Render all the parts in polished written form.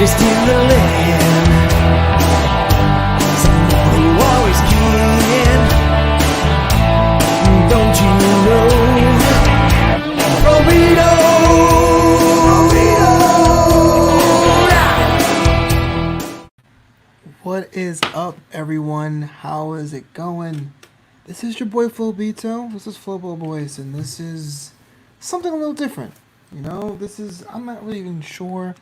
always steal the land. Someone who always can. Don't you know? Burrito. What is up, everyone? How is it going? This is your boy Flobito. This is Flobo Boyce, and this is something a little different. You know, I'm not really even sure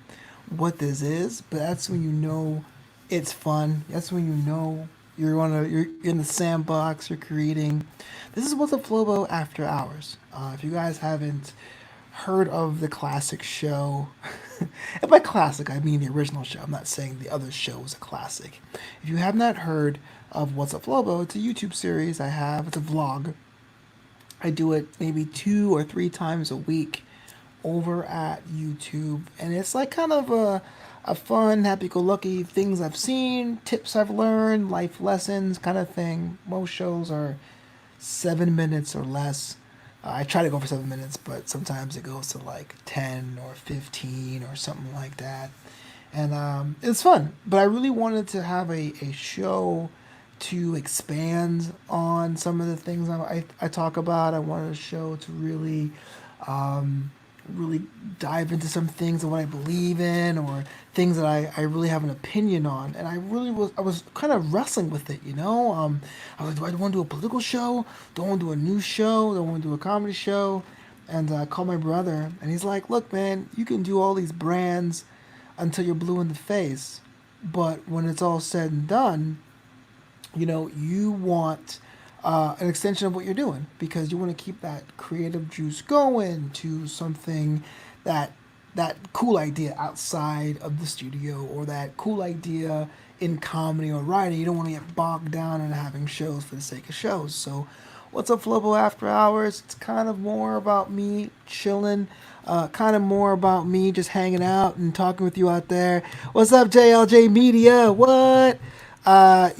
what this is, but that's when you know it's fun. That's when you know you're in the sandbox, you're creating. This is Wassup Flobo After Hours. If you guys haven't heard of the classic show, and by classic I mean the original show. I'm not saying the other show is a classic. If you have not heard of Wassup Flobo, it's a YouTube series I have. It's a vlog. I do it maybe 2 or 3 times a week over at YouTube, and it's like kind of a fun, happy-go-lucky things I've seen, tips I've learned, life lessons kind of thing. Most shows are 7 minutes or less. I try to go for 7 minutes, but sometimes it goes to like 10 or 15 or something like that. And it's fun. But I really wanted to have a show to expand on some of the things I talk about. I wanted a show to really dive into some things of what I believe in, or things that I really have an opinion on. And I was kind of wrestling with it, you know. I was like, do I want to do a political show? Do I want to do a news show? Do I want to do a comedy show? And I called my brother, and he's like, look, man, you can do all these brands until you're blue in the face, but when it's all said and done, you know, you want an extension of what you're doing, because you want to keep that creative juice going to something that cool idea outside of the studio, or that cool idea in comedy or writing. You don't want to get bogged down in having shows for the sake of shows. So what's up, Flobo After Hours? It's kind of more about me chilling, kind of more about me just hanging out and talking with you out there. What's up, JLJ Media? What? We're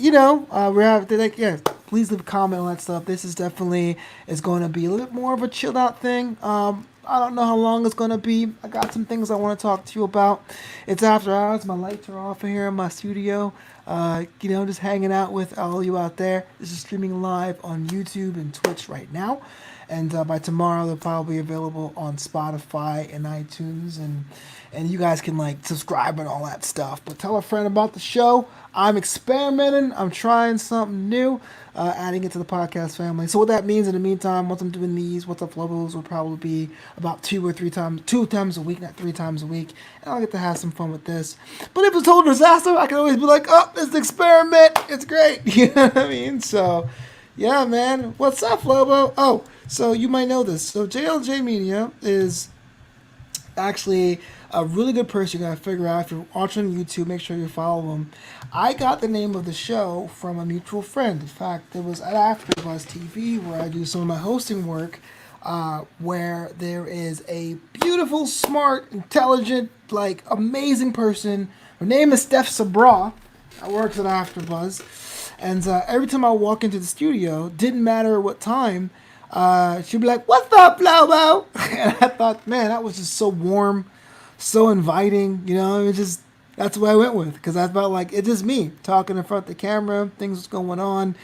having, like, yeah, please leave a comment on that stuff. This is definitely going to be a little bit more of a chilled out thing. I don't know how long it's going to be. I got some things I want to talk to you about. It's after hours. My lights are off in here in my studio. Just hanging out with all you out there. This is streaming live on YouTube and Twitch right now. And by tomorrow, they'll probably be available on Spotify and iTunes. And you guys can, like, subscribe and all that stuff. But tell a friend about the show. I'm experimenting. I'm trying something new, adding it to the podcast family. So what that means in the meantime, once I'm doing these, What's Up Flobos will probably be about 2 times a week, not 3 times a week. And I'll get to have some fun with this. But if it's a total disaster, I can always be like, oh, it's an experiment. It's great. You know what I mean? So, yeah, man. What's up, Flobo? Oh, so you might know this. So JLJ Media is actually a really good person. You gotta figure out, if you're watching on YouTube, make sure you follow them. I got the name of the show from a mutual friend. In fact, it was at AfterBuzz TV, where I do some of my hosting work, where there is a beautiful, smart, intelligent, like, amazing person. Her name is Steph Sabra. That works at AfterBuzz. And every time I walk into the studio, didn't matter what time, she'd be like, "What's up, Flobo?" And I thought, man, that was just so warm, so inviting, you know. That's what I went with, because I felt like it's just me talking in front of the camera, things going on.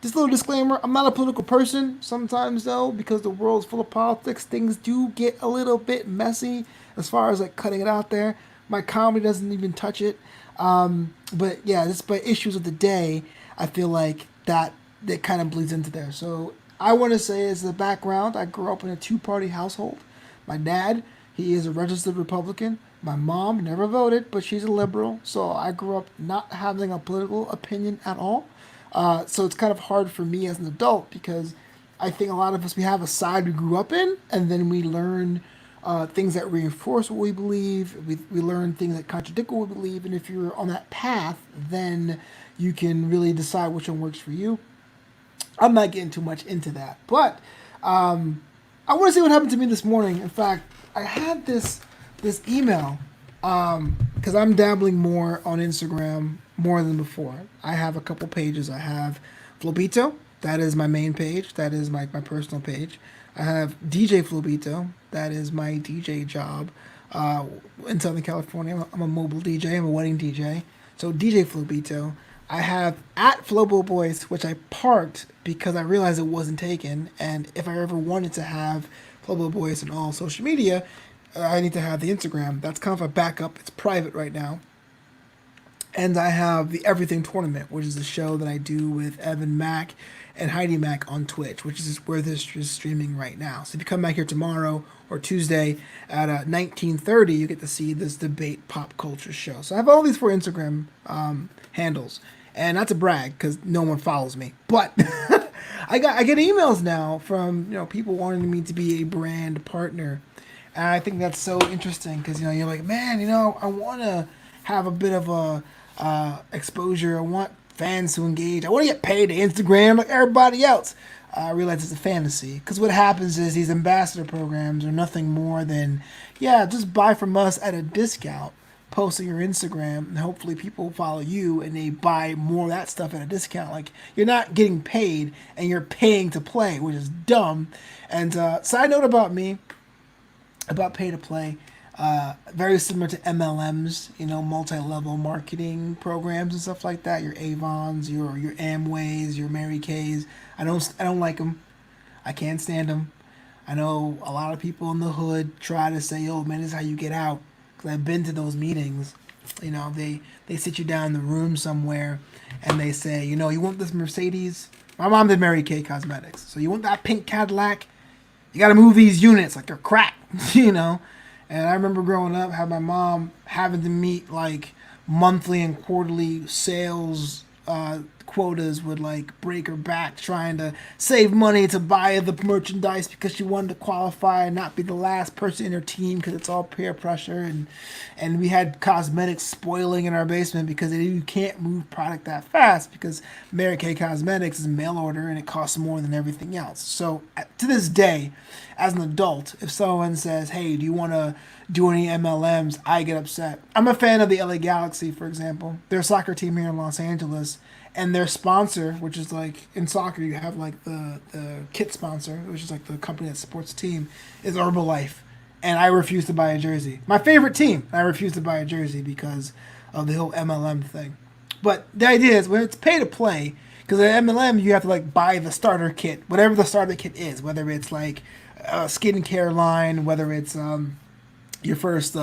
Just a little disclaimer, I'm not a political person sometimes, though, because the world's full of politics. Things do get a little bit messy as far as, like, cutting it out there. My comedy doesn't even touch it. But yeah, just by issues of the day, I feel like that kind of bleeds into there. So I want to say, as the background, I grew up in a 2-party household. My dad, he is a registered Republican. My mom never voted, but she's a liberal. So I grew up not having a political opinion at all. So it's kind of hard for me as an adult, because I think a lot of us, we have a side we grew up in, and then we learn things that reinforce what we believe. We learn things that contradict what we believe. And if you're on that path, then you can really decide which one works for you. I'm not getting too much into that. But I want to see what happened to me this morning. In fact, I had this email, because I'm dabbling more on Instagram more than before. I have a couple pages. I have Flobito. That is my main page. That is my personal page. I have DJ Flobito. That is my DJ job. uh, in Southern California. I'm a mobile DJ. I'm a wedding DJ. So DJ Flobito. I have at Flobo Boyce, which I parked because I realized it wasn't taken. And if I ever wanted to have Flobo Boyce on all social media, I need to have the Instagram. That's kind of a backup. It's private right now. And I have the Everything Tournament, which is a show that I do with Evan Mack and Heidi Mack on Twitch, which is where this is streaming right now. So if you come back here tomorrow or Tuesday at 19:30, you get to see this debate pop culture show. So I have all these 4 Instagram handles, and not to brag because no one follows me, but I get emails now from people wanting me to be a brand partner, and I think that's so interesting because you're like, man, I want to have a bit of a exposure. I want fans to engage. I want to get paid to Instagram like everybody else. I realize it's a fantasy because what happens is these ambassador programs are nothing more than, just buy from us at a discount, post on your Instagram, and hopefully people follow you and they buy more of that stuff at a discount. Like, you're not getting paid and you're paying to play, which is dumb. And side note about me, about pay to play. Very similar to MLMs, multi-level marketing programs and stuff like that. Your Avons, your Amways, your Mary Kays. I don't like them. I can't stand them. I know a lot of people in the hood try to say, "Oh man, this is how you get out." Because I've been to those meetings. They sit you down in the room somewhere, and they say, "You want this Mercedes?" My mom did Mary Kay Cosmetics, so you want that pink Cadillac? You got to move these units like they're crack, And I remember growing up, having my mom having to meet like monthly and quarterly sales quotas would like break her back trying to save money to buy the merchandise because she wanted to qualify and not be the last person in her team because it's all peer pressure, and we had cosmetics spoiling in our basement because you can't move product that fast because Mary Kay Cosmetics is mail order and it costs more than everything else. So to this day, as an adult, if someone says, "Hey, do you want to do any MLMs?" I get upset. I'm a fan of the LA Galaxy, for example. They're a soccer team here in Los Angeles. And their sponsor, which is like in soccer, you have like the kit sponsor, which is like the company that supports the team, is Herbalife. And I refuse to buy a jersey. My favorite team, I refuse to buy a jersey because of the whole MLM thing. But the idea is when it's pay to play, because at MLM you have to like buy the starter kit, whatever the starter kit is, whether it's like a skincare line, whether it's your first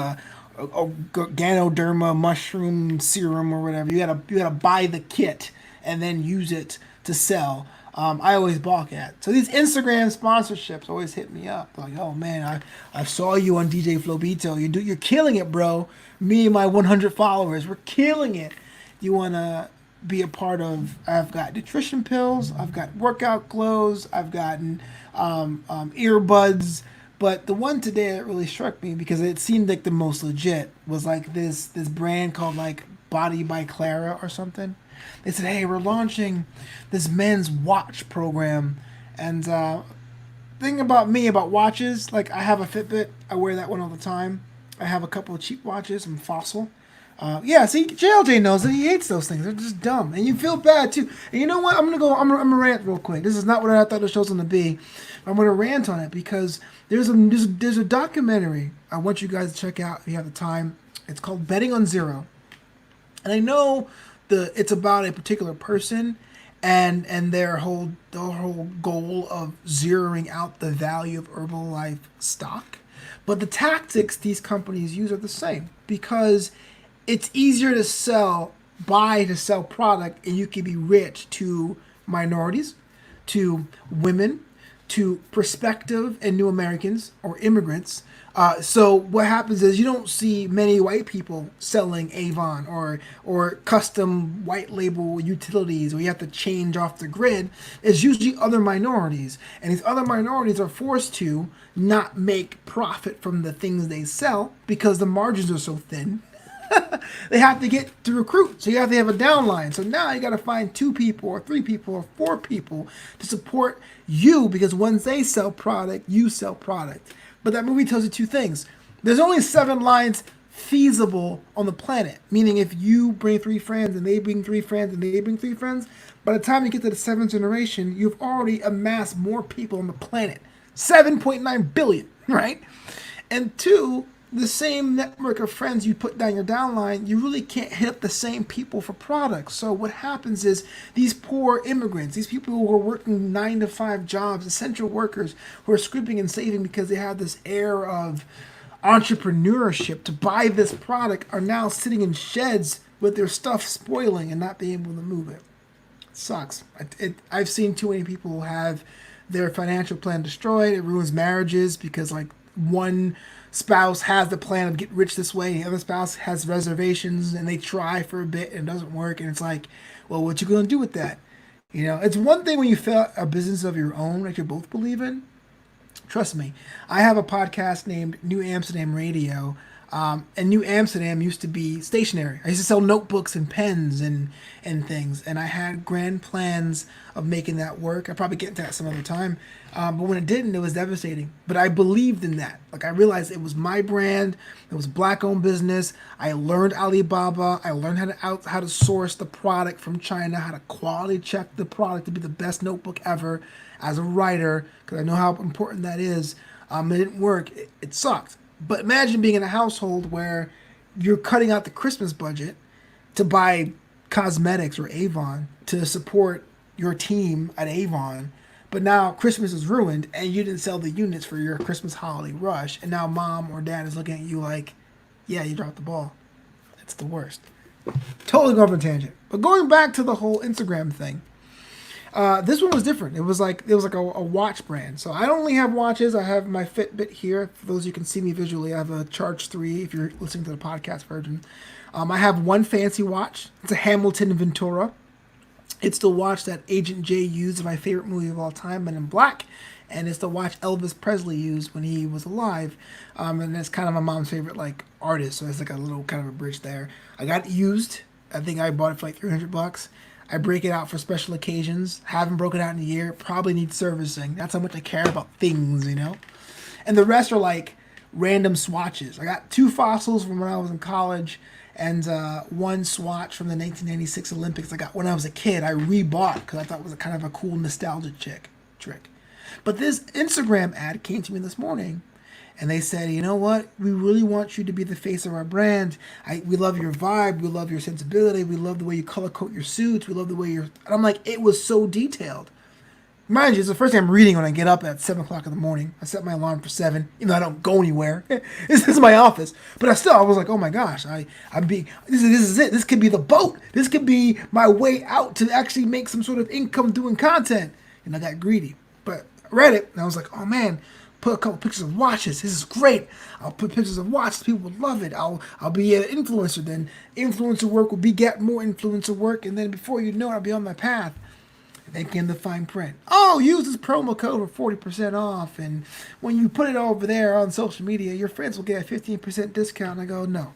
Ganoderma mushroom serum or whatever. You gotta buy the kit and then use it to sell. I always balk at. So these Instagram sponsorships always hit me up. Like, "Oh man, I saw you on DJ Flobito. You're killing it, bro. Me and my 100 followers, we're killing it. You wanna be a part of?" I've got nutrition pills. I've got workout clothes. I've gotten earbuds. But the one today that really struck me because it seemed like the most legit was like this brand called like Body by Clara or something. They said, "Hey, we're launching this men's watch program." And thing about me about watches, like I have a Fitbit. I wear that one all the time. I have a couple of cheap watches from Fossil. See, JLJ knows that he hates those things. They're just dumb, and you feel bad too. And you know what? I'm gonna rant real quick. This is not what I thought the show's gonna be. I'm gonna rant on it because there's a documentary I want you guys to check out if you have the time. It's called Betting on Zero, and I know it's about a particular person and their whole goal of zeroing out the value of Herbalife stock, but the tactics these companies use are the same because it's easier to sell product, and you can be rich to minorities, to women, to prospective and new Americans or immigrants. So what happens is you don't see many white people selling Avon or custom white label utilities where you have to change off the grid. It's usually other minorities, and these other minorities are forced to not make profit from the things they sell because the margins are so thin. They have to get to recruit, so you have to have a downline. So now you got to find 2 people or 3 people or 4 people to support you because once they sell product, you sell product. But that movie tells you 2 things. There's only 7 lines feasible on the planet, meaning if you bring 3 friends and they bring 3 friends and they bring 3 friends, by the time you get to the 7th generation, you've already amassed more people on the planet. 7.9 billion, right? And 2, the same network of friends you put down your downline, you really can't hit up the same people for products. So what happens is these poor immigrants, these people who are working 9 to 5 jobs, essential workers who are scraping and saving because they have this air of entrepreneurship to buy this product, are now sitting in sheds with their stuff spoiling and not being able to move it. It sucks. I've seen too many people have their financial plan destroyed. It ruins marriages because like one spouse has the plan of get rich this way, the other spouse has reservations, and they try for a bit and it doesn't work, and it's like, well, what you gonna do with that? It's one thing when you fail a business of your own that you both believe in. Trust me, I have a podcast named New Amsterdam Radio, and New Amsterdam used to be stationery. I used to sell notebooks and pens and things, and I had grand plans of making that work. I'll probably get into that some other time, but when it didn't, it was devastating. But I believed in that. Like, I realized it was my brand. It was black-owned business. I learned Alibaba. I learned how to source the product from China, how to quality check the product to be the best notebook ever as a writer, because I know how important that is. It didn't work. It sucked. But imagine being in a household where you're cutting out the Christmas budget to buy cosmetics or Avon to support your team at Avon, but now Christmas is ruined and you didn't sell the units for your Christmas holiday rush, and now mom or dad is looking at you like, yeah, you dropped the ball. It's the worst. Totally going off on a tangent. But going back to the whole Instagram thing, this one was different. It was like a watch brand. So I don't only have watches. I have my Fitbit here. For those of you can see me visually, I have a Charge 3 if you're listening to the podcast version. I have one fancy watch. It's a Hamilton Ventura. It's the watch that Agent J used in my favorite movie of all time, Men in Black. And it's the watch Elvis Presley used when he was alive. And it's kind of my mom's favorite artist. So it's like a little kind of a bridge there. I got it used. I think I bought it for like $300. I break it out for special occasions. Haven't broken out in a year. Probably needs servicing. That's how much I care about things, And the rest are like random swatches. I got 2 fossils from when I was in college, and one swatch from the 1996 Olympics I got when I was a kid. I rebought because I thought it was a kind of a cool nostalgia trick. But this Instagram ad came to me this morning, and they said, you know what? We really want you to be the face of our brand. We love your vibe. We love your sensibility. We love the way you color code your suits. We love the way you're... And I'm like, it was so detailed. Mind you, it's the first thing I'm reading when I get up at 7 o'clock in the morning. I set my alarm for 7, even though I don't go anywhere. This is my office. But I was like, oh my gosh, this is it. This could be the boat. This could be my way out to actually make some sort of income doing content. And I got greedy. But I read it, and I was like, oh man, put a couple pictures of watches. This is great. I'll put pictures of watches. People will love it. I'll be an influencer. Then influencer work will beget more influencer work. And then before you know it, I'll be on my path. And then came the fine print. Oh, use this promo code for 40% off. And when you put it over there on social media, your friends will get a 15% discount. And I go, no.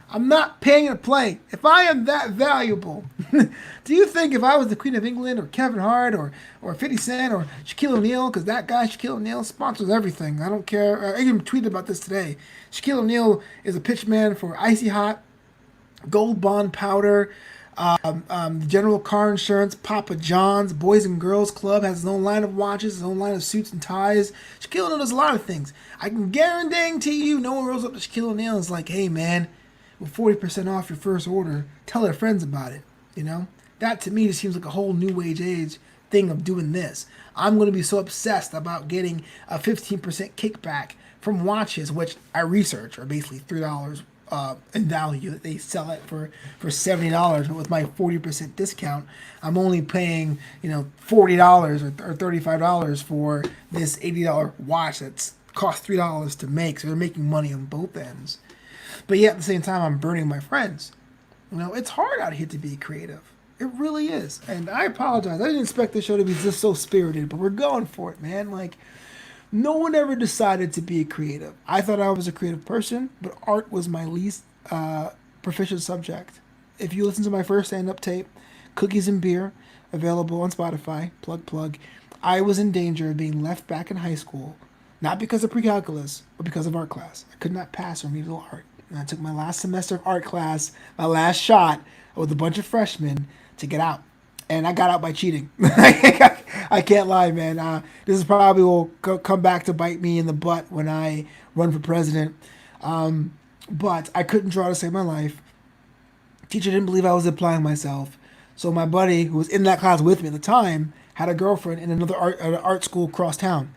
I'm not paying to play. If I am that valuable, do you think if I was the Queen of England or Kevin Hart or 50 Cent or Shaquille O'Neal, because that guy, Shaquille O'Neal, sponsors everything. I don't care. I even tweeted about this today. Shaquille O'Neal is a pitchman for Icy Hot, Gold Bond Powder, General Car Insurance, Papa John's, Boys and Girls Club, has his own line of watches, his own line of suits and ties. Shaquille O'Neal does a lot of things. I can guarantee you no one rolls up to Shaquille O'Neal and is like, hey man, with 40% off your first order, tell their friends about it, That to me just seems like a whole new age thing of doing this. I'm going to be so obsessed about getting a 15% kickback from watches, which I research are basically $3 in value. They sell it for $70, but with my 40% discount, I'm only paying $40 or $35 for this $80 watch that's cost $3 to make. So they're making money on both ends. But yet at the same time, I'm burning my friends. It's hard out here to be creative. It really is. And I apologize. I didn't expect this show to be just so spirited, but we're going for it, man. No one ever decided to be creative. I thought I was a creative person, but art was my least proficient subject. If you listen to my first stand-up tape, Cookies and Beer, available on Spotify, plug, I was in danger of being left back in high school, not because of pre-calculus, but because of art class. I could not pass remedial art. And I took my last semester of art class, my last shot, with a bunch of freshmen to get out. And I got out by cheating. I can't lie, man. This is probably will come back to bite me in the butt when I run for president. But I couldn't draw to save my life. Teacher didn't believe I was applying myself. So my buddy, who was in that class with me at the time, had a girlfriend in another art school across town.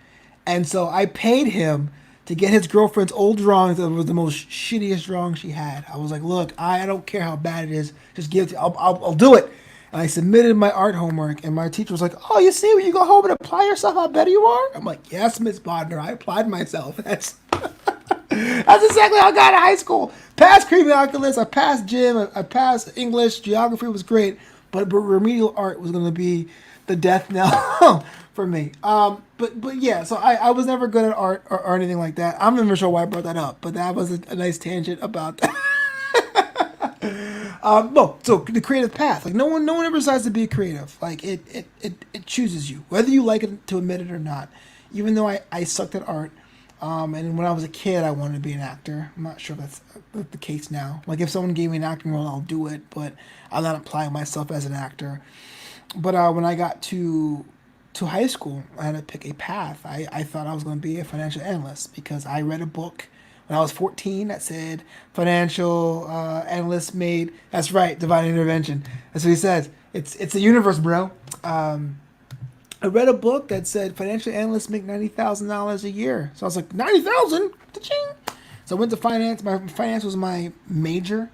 And so I paid him to get his girlfriend's old drawings that was the most shittiest drawing she had. I was like, look, I don't care how bad it is. Just give it to I'll do it. And I submitted my art homework, and my teacher was like, oh, you see, when you go home and apply yourself, how better you are? I'm like, yes, Miss Bodner, I applied myself. That's exactly how I got to high school. Passed creative calculus, I passed gym, I passed English, geography was great, but remedial art was going to be the death knell for me. But yeah, so I was never good at art or anything like that. I'm not even sure why I brought that up, but that was a nice tangent about that. No, so the creative path, like no one ever decides to be creative. Like it chooses you, whether you like it to admit it or not. Even though I sucked at art, and when I was a kid, I wanted to be an actor. I'm not sure if that's the case now. Like if someone gave me an acting role, I'll do it, but I'm not applying myself as an actor. But when I got to high school, I had to pick a path. I thought I was going to be a financial analyst because I read a book when I was 14 that said financial analysts made. That's right, divine intervention. That's what he says. It's the universe, bro. I read a book that said financial analysts make $90,000 a year. So I was like, 90,000, cha-ching. So I went to finance. Finance was my major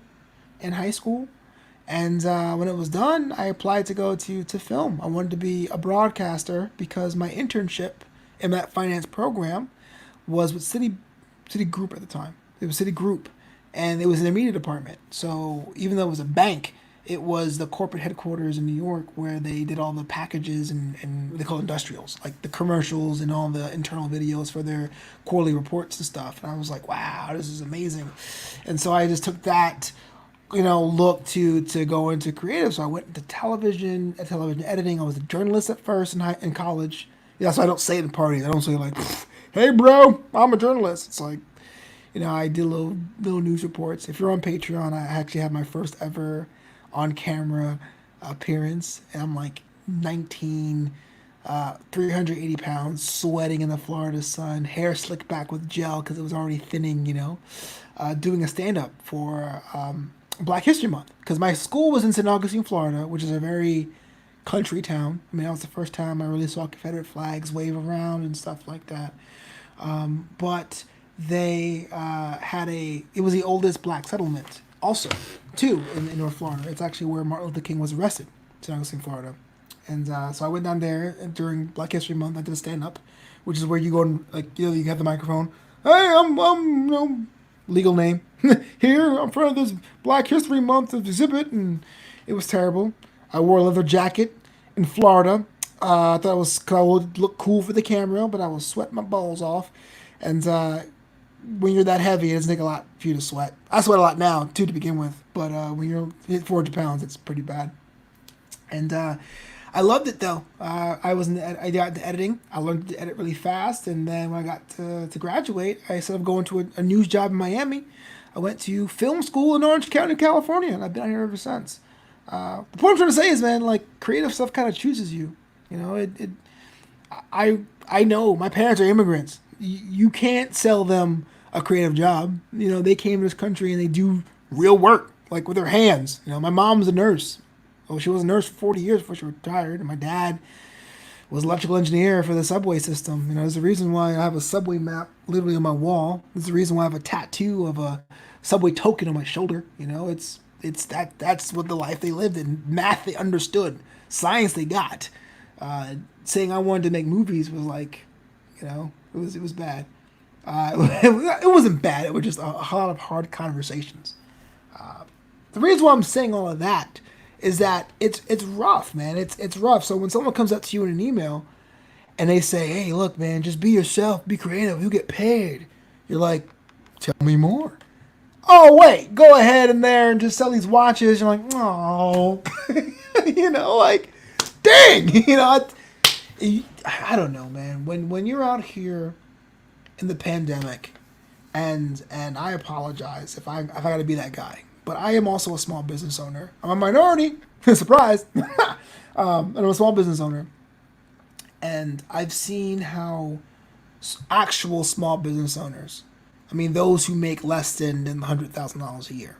in high school. And when it was done, I applied to go to film. I wanted to be a broadcaster because my internship in that finance program was with Citigroup at the time. It was Citigroup, and it was in the media department. So even though it was a bank, it was the corporate headquarters in New York where they did all the packages and what they call industrials, like the commercials and all the internal videos for their quarterly reports and stuff. And I was like, wow, this is amazing. And so I just took that look to go into creative. So I went into television editing. I was a journalist at first in college. Yeah, so I don't say it in parties. I don't say like, hey bro, I'm a journalist. It's like, I did little news reports. If you're on Patreon, I actually had my first ever on camera appearance. And I'm like 19, 380 pounds, sweating in the Florida sun, hair slicked back with gel because it was already thinning, doing a stand-up for Black History Month, because my school was in St. Augustine, Florida, which is a very country town. I mean, that was the first time I really saw Confederate flags wave around and stuff like that. But they it was the oldest black settlement also, too, in North Florida. It's actually where Martin Luther King was arrested, St. Augustine, Florida. And so I went down there during Black History Month. I did a stand-up, which is where you go and, you have the microphone. Hey, I'm legal name. Here, in front of this Black History Month exhibit, and it was terrible. I wore a leather jacket in Florida. I thought it was because I would look cool for the camera, but I was sweating my balls off. And when you're that heavy, it doesn't take a lot for you to sweat. I sweat a lot now, too, to begin with. But when you're hit 400 pounds, it's pretty bad. And I loved it, though. I got into editing. I learned to edit really fast. And then when I got to graduate, I instead of going to a news job in Miami, I went to film school in Orange County, California. And I've been out here ever since. The point I'm trying to say is, man, like, creative stuff kind of chooses you. I know my parents are immigrants. You can't sell them a creative job. They came to this country and they do real work, like with their hands. My mom's a nurse. Oh, she was a nurse for 40 years before she retired. And my dad was an electrical engineer for the subway system. There's a reason why I have a subway map literally on my wall. There's a reason why I have a tattoo of a subway token on my shoulder. That's what the life they lived in. Math they understood. Science they got. Saying I wanted to make movies was like, it was bad. It wasn't bad. It was just a lot of hard conversations. The reason why I'm saying all of that is that it's rough, man. It's rough. So when someone comes up to you in an email and they say, hey, look, man, just be yourself, be creative, you get paid. You're like, tell me more. Oh, wait, go ahead in there and just sell these watches. You're like, oh, like, dang, I don't know, man. When you're out here in the pandemic, and I apologize if I got to be that guy, but I am also a small business owner. I'm a minority, surprise. I'm a small business owner, and I've seen how actual small business owners. I mean, those who make less than $100,000 a year.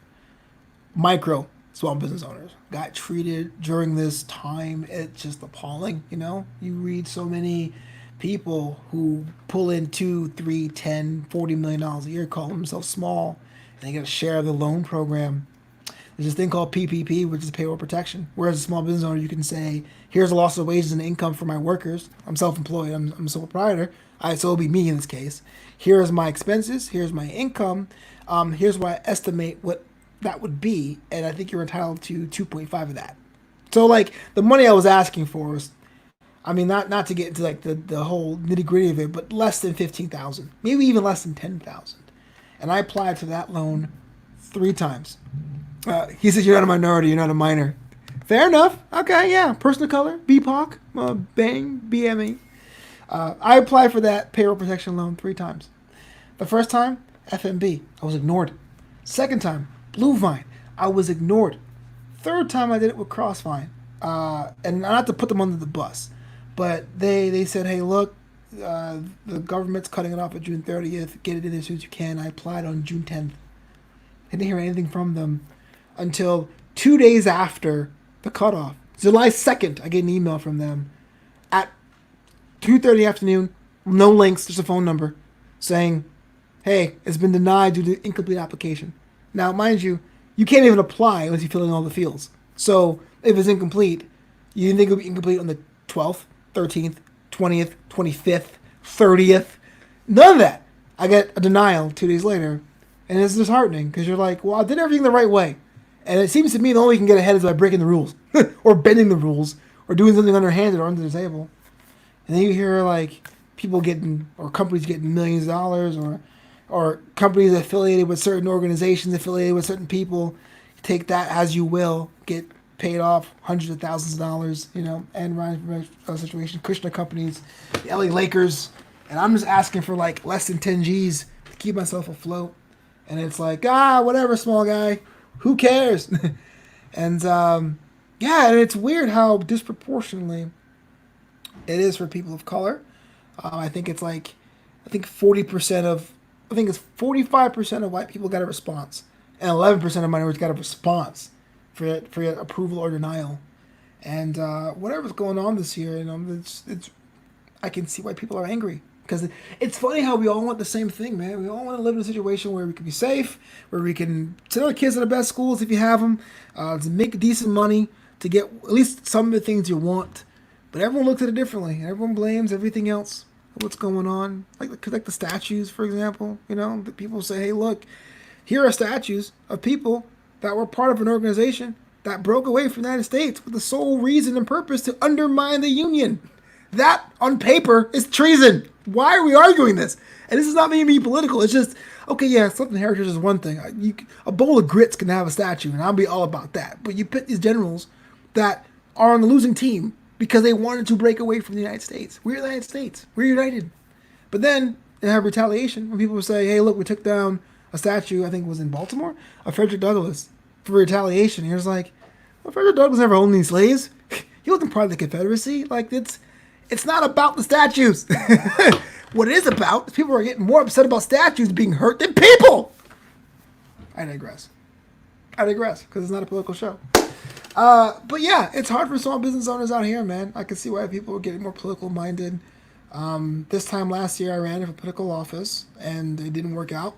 Micro small business owners got treated during this time. It's just appalling. You read so many people who pull in 2, 3, 10, $40 million a year, call themselves small, and they get a share of the loan program. There's this thing called PPP, which is payroll protection. Whereas a small business owner, you can say, here's a loss of wages and income for my workers. I'm self-employed. I'm a sole proprietor. So it'll be me in this case. Here's my expenses. Here's my income. Here's what I estimate what that would be. And I think you're entitled to 2.5 of that. So, like, the money I was asking for was, I mean, not to get into, like, the whole nitty-gritty of it, but less than 15,000, maybe even less than 10,000. And I applied for that loan 3 times. He said, you're not a minority, you're not a minor. Fair enough. Okay, yeah. Person of color, BPOC, bang, BME. I applied for that payroll protection loan 3 times. The first time, FMB. I was ignored. Second time, Blue Vine. I was ignored. Third time, I did it with Crossvine. And not to put them under the bus, but they said, hey, look, the government's cutting it off at June 30th. Get it in as soon as you can. I applied on June 10th. I didn't hear anything from them until 2 days after the cutoff. July 2nd, I get an email from them at 2:30 afternoon, no links, just a phone number, saying, hey, it's been denied due to incomplete application. Now, mind you, you can't even apply unless you fill in all the fields. So if it's incomplete, you didn't think it would be incomplete on the 12th, 13th, 20th, 25th, 30th. None of that. I get a denial 2 days later, and it's disheartening because you're like, well, I did everything the right way. And it seems to me the only way you can get ahead is by breaking the rules or bending the rules or doing something underhanded or under the table. And then you hear like people getting or companies getting millions of dollars or companies affiliated with certain organizations, affiliated with certain people. Take that as you will, get paid off hundreds of thousands of dollars, and run situation, Kushner companies, the LA Lakers. And I'm just asking for like less than 10 G's to keep myself afloat. And it's like, whatever, small guy. Who cares? And and it's weird how disproportionately it is for people of color. I think it's 40% of, I think it's 45% of white people got a response, and 11% of minorities got a response for approval or denial. And whatever's going on this year, it's I can see why people are angry. Because it's funny how we all want the same thing, man. We all want to live in a situation where we can be safe, where we can send our kids to the best schools if you have them, to make decent money, to get at least some of the things you want. But everyone looks at it differently. Everyone blames everything else, what's going on. Like the statues, for example. People say, hey, look, here are statues of people that were part of an organization that broke away from the United States with the sole reason and purpose to undermine the Union. That, on paper, is treason. Why are we arguing this? And this is not me being political. It's just, okay, yeah, something heritage is one thing. A bowl of grits can have a statue, and I'll be all about that. But you put these generals that are on the losing team because they wanted to break away from the United States. We're the United States. We're united. But then they have retaliation when people say, hey, look, we took down a statue, I think it was in Baltimore, of Frederick Douglass for retaliation. You're just like, well, Frederick Douglass never owned any slaves. He wasn't part of the Confederacy. Like, it's not about the statues. What it is about is people are getting more upset about statues being hurt than people. I digress because it's not a political show. But yeah, it's hard for small business owners out here, man. I can see why people are getting more political minded. This time last year, I ran for political office and it didn't work out.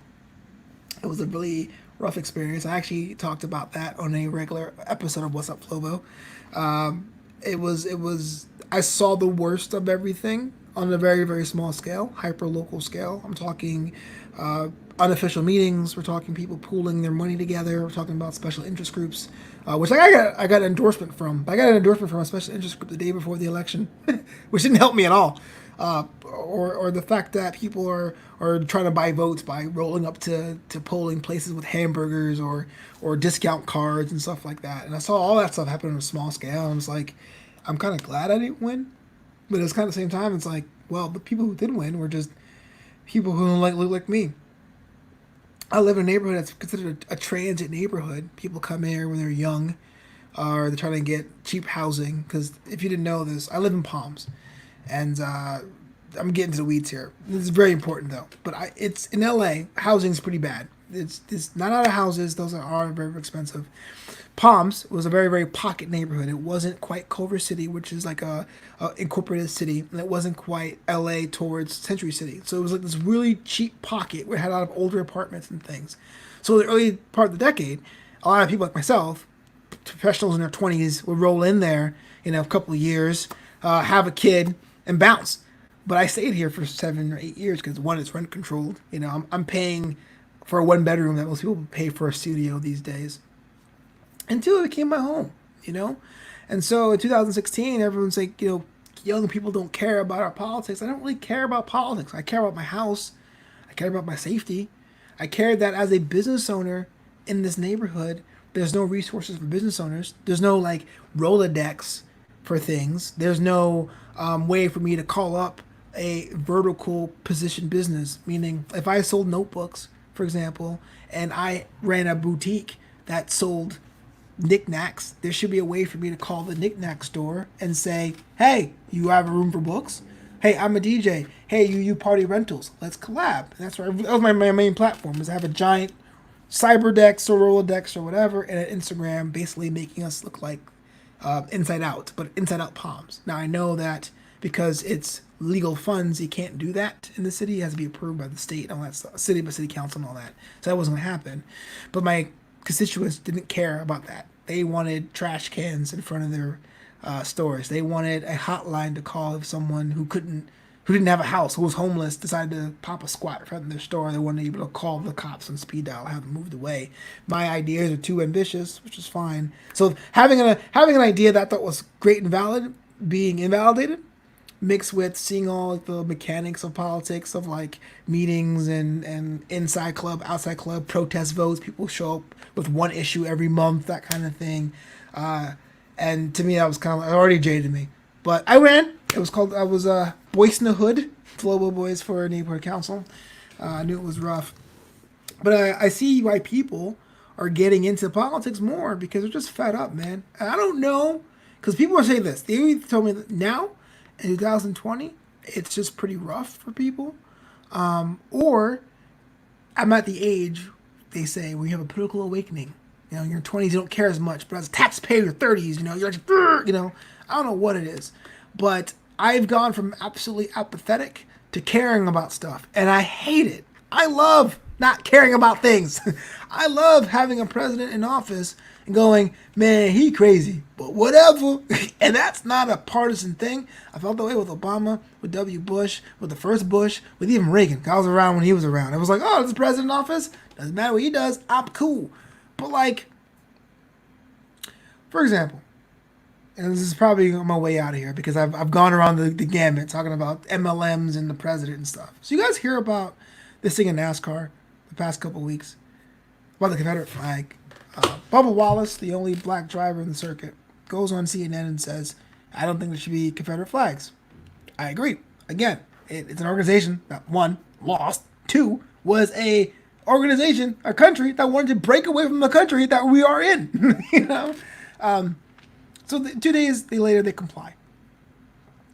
It was a really rough experience. I actually talked about that on a regular episode of Wassup, Flobo. I saw the worst of everything on a very, very small scale, hyper-local scale. I'm talking unofficial meetings. We're talking people pooling their money together. We're talking about special interest groups, which I got an endorsement from. I got an endorsement from a special interest group the day before the election, which didn't help me at all. Or the fact that people are trying to buy votes by rolling up to polling places with hamburgers or discount cards and stuff like that. And I saw all that stuff happen on a small scale. And I was like, I'm kind of glad I didn't win. But it's kind of the same time, it's like, well, the people who did win were just people who look like me. I live in a neighborhood that's considered a transit neighborhood. People come here when they're young, or they're trying to get cheap housing. Because if you didn't know this, I live in Palms. And I'm getting to the weeds here. This is very important though. But it's in LA. Housing's pretty bad. It's not out of houses. Those are very expensive. Palms was a very pocket neighborhood. It wasn't quite Culver City, which is like a incorporated city, and it wasn't quite LA towards Century City. So it was like this really cheap pocket where it had a lot of older apartments and things. So the early part of the decade, a lot of people like myself, professionals in their 20s, would roll in there, a couple of years, have a kid, and bounce. But I stayed here for 7 or 8 years because one, it's rent controlled. I'm paying for a one bedroom that most people pay for a studio these days. And two, it became my home. And so in 2016, everyone's like, young people don't care about our politics. I don't really care about politics. I care about my house. I care about my safety. I care that as a business owner in this neighborhood, there's no resources for business owners. There's no like Rolodex for things. There's no way for me to call up a vertical position business. Meaning, if I sold notebooks, for example, and I ran a boutique that sold knickknacks, there should be a way for me to call the knickknack store and say, hey, you have a room for books? Hey, I'm a DJ. Hey, you party rentals. Let's collab. And that's that was my main platform, is I have a giant Cyberdex or Rolodex or whatever, and an Instagram basically making us look like Inside Out, but Inside Out Palms. Now, I know that because it's legal funds, you can't do that in the city. It has to be approved by the state and all that stuff, city by city council and all that. So that wasn't going to happen. But my constituents didn't care about that. They wanted trash cans in front of their stores. They wanted a hotline to call if someone who didn't have a house, who was homeless, decided to pop a squat in front of their store. They wanted to be able to call the cops on speed dial, have them moved away. My ideas are too ambitious, which is fine. So having an idea that I thought was great and valid being invalidated, mixed with seeing all the mechanics of politics of like meetings and inside club, outside club, protest votes, people show up with one issue every month, that kind of thing. And to me, that was kind of, it already jaded me. But I ran. I was Boyce in the Hood, Flobo Boys for neighborhood council. I knew it was rough. But I see why people are getting into politics more because they're just fed up, man. And I don't know, because people are saying this. They told me that now, in 2020, it's just pretty rough for people. Or I'm at the age, they say, where you have a political awakening. In your 20s, you don't care as much. But as a taxpayer in your 30s, you're like, I don't know what it is. But I've gone from absolutely apathetic to caring about stuff. And I hate it. I love not caring about things. I love having a president in office and going, man, he crazy, but whatever. And that's not a partisan thing. I felt that way with Obama, with W. Bush, with the first Bush, with even Reagan. I was around when he was around. It was like, oh, this is president in office. Doesn't matter what he does. I'm cool. But like, for example, and this is probably on my way out of here because I've gone around the gamut talking about MLMs and the president and stuff. So you guys hear about this thing in NASCAR the past couple of weeks about the Confederate flag. Bubba Wallace, the only black driver in the circuit, goes on CNN and says, I don't think there should be Confederate flags. I agree. Again, it's an organization that, one, lost, two, was a country that wanted to break away from the country that we are in. So 2 days later, they comply.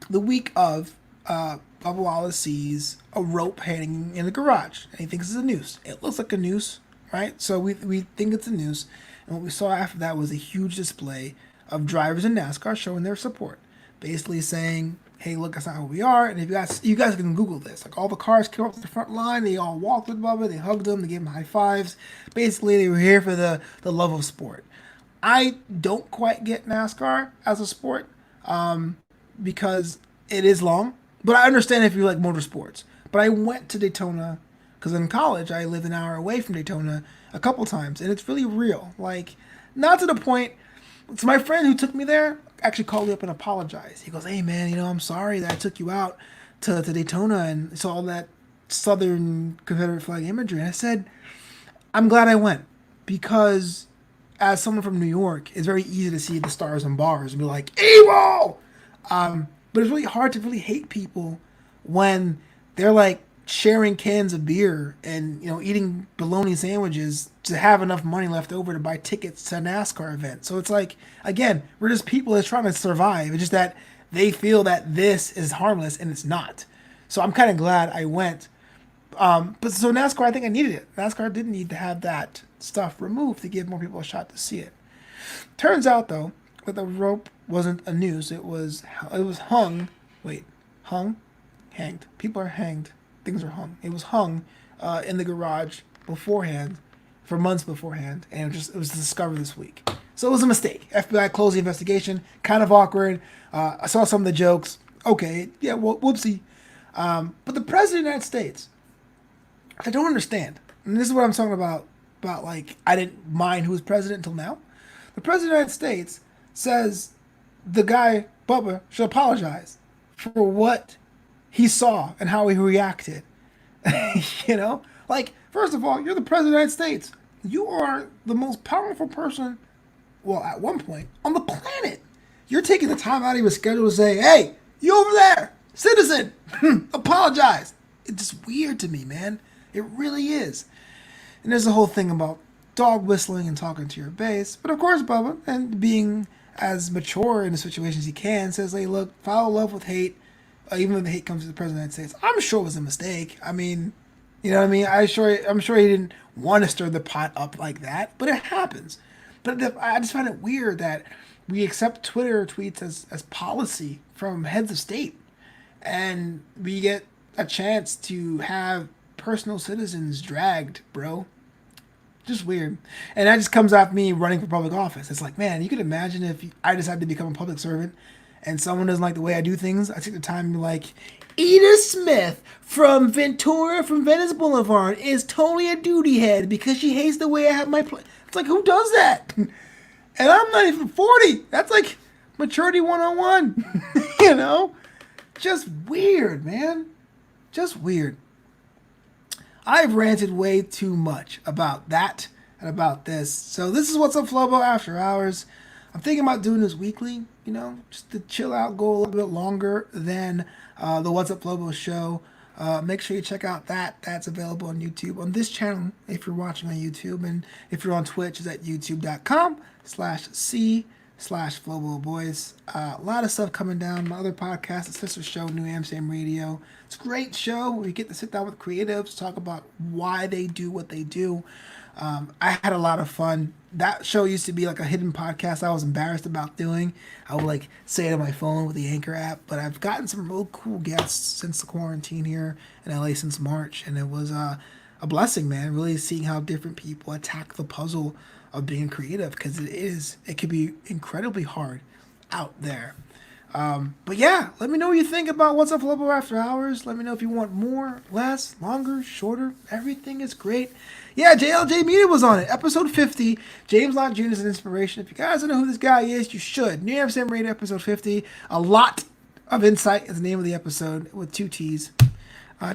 The week of, Bubba Wallace sees a rope hanging in the garage, and he thinks it's a noose. It looks like a noose, right? So we think it's a noose, and what we saw after that was a huge display of drivers in NASCAR showing their support, basically saying, hey, look, that's not who we are, and if you guys can Google this. Like, all the cars came up to the front line, they all walked with Bubba, they hugged him, they gave him high fives. Basically, they were here for the love of sport. I don't quite get NASCAR as a sport because it is long, but I understand if you like motorsports. But I went to Daytona because in college I lived an hour away from Daytona a couple times, and it's really real. Like, not to the point. So my friend who took me there actually called me up and apologized. He goes, hey man, I'm sorry that I took you out to Daytona and saw all that Southern Confederate flag imagery. And I said, I'm glad I went because as someone from New York, it's very easy to see the stars and bars and be like, evil! But it's really hard to really hate people when they're like sharing cans of beer and, eating bologna sandwiches to have enough money left over to buy tickets to a NASCAR event. So it's like, again, we're just people that's trying to survive. It's just that they feel that this is harmless and it's not. So I'm kind of glad I went. But so NASCAR, I think I needed it. NASCAR didn't need to have that stuff removed to give more people a shot to see it. Turns out though that the rope wasn't a noose. It was hung. Wait, hung, hanged. People are hanged. Things are hung. It was hung in the garage beforehand, for months beforehand, and it was discovered this week. So it was a mistake. FBI closed the investigation. Kind of awkward. I saw some of the jokes. Okay, yeah, well, whoopsie. But the president of the United States, I don't understand. And this is what I'm talking about like, I didn't mind who was president until now. The president of the United States says the guy, Bubba, should apologize for what he saw and how he reacted. You know? Like, first of all, you're the president of the United States. You are the most powerful person, well, at one point, on the planet. You're taking the time out of your schedule to say, hey, you over there, citizen, apologize. It's just weird to me, man. It really is. And there's a whole thing about dog whistling and talking to your base. But of course, Bubba, and being as mature in the situation as he can, says, hey, look, follow love with hate, even if the hate comes to the president of the United States. I'm sure it was a mistake. I mean, you know what I mean? I'm sure he didn't want to stir the pot up like that, but it happens. But I just find it weird that we accept Twitter tweets as policy from heads of state, and we get a chance to have personal citizens dragged, bro. Just weird. And that just comes off me running for public office. It's like, man, you could imagine if I decided to become a public servant and someone doesn't like the way I do things, I take the time to be like, Edith Smith from Ventura from Venice Boulevard is totally a duty head because she hates the way I have my play. It's like, who does that? And I'm not even 40. That's like maturity 101. You know? Just weird, man. Just weird. I've ranted way too much about that and about this. So this is What's Up Flobo After Hours. I'm thinking about doing this weekly, you know, just to chill out, go a little bit longer than the What's Up Flobo show. Make sure you check out that. That's available on YouTube, on this channel, if you're watching on YouTube. And if you're on Twitch, it's at youtube.com/c/Flobo Boyce. A lot of stuff coming down. My other podcast, the sister show, New Amsterdam Radio. It's a great show where you get to sit down with creatives, talk about why they do what they do. I had a lot of fun. That show used to be like a hidden podcast I was embarrassed about doing. I would like say it on my phone with the Anchor app, but I've gotten some real cool guests since the quarantine here in LA since March, and it was a blessing, man, really seeing how different people attack the puzzle of being creative, because it can be incredibly hard out there. But yeah, let me know what you think about What's Up Flobo After Hours. Let me know if you want more, less, longer, shorter. Everything is great. Yeah, JLJ Media was on it. Episode 50. James Lott Jr. is an inspiration. If you guys don't know who this guy is, you should. New Amsterdam Radio, episode 50. A lot of insight is the name of the episode with 2 T's.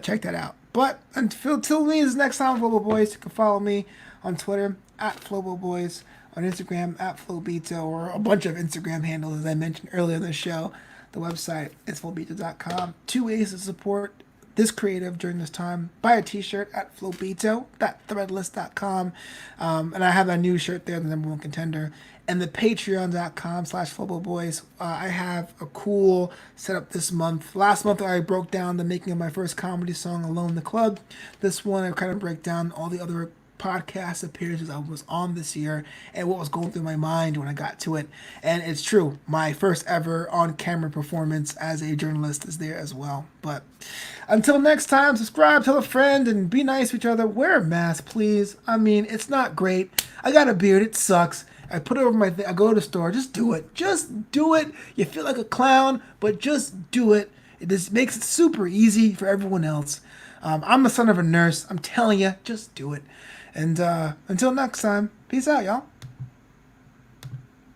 Check that out. But until me is next time, Flobo Boyce. You can follow me on Twitter at Flobo Boyce, on Instagram at Flobito, or a bunch of Instagram handles, as I mentioned earlier in the show. The website is flobito.com. 2 ways to support this creative during this time. Buy a t-shirt at flobito.threadless.com. And I have a new shirt there, the number one contender. And the patreon.com/FloboBoys. I have a cool setup this month. Last month I broke down the making of my first comedy song, Alone in the Club. This one I kind of break down all the other podcast appearances I was on this year and what was going through my mind when I got to it. And it's true, my first ever on-camera performance as a journalist is there as well. But until next time, subscribe, tell a friend, and be nice to each other. Wear a mask, please. I mean, it's not great. I got a beard. It sucks. I put it over my thing. I go to the store. Just do it. Just do it. You feel like a clown, but just do it. It just makes it super easy for everyone else. I'm the son of a nurse. I'm telling you, just do it. And until next time, peace out, y'all.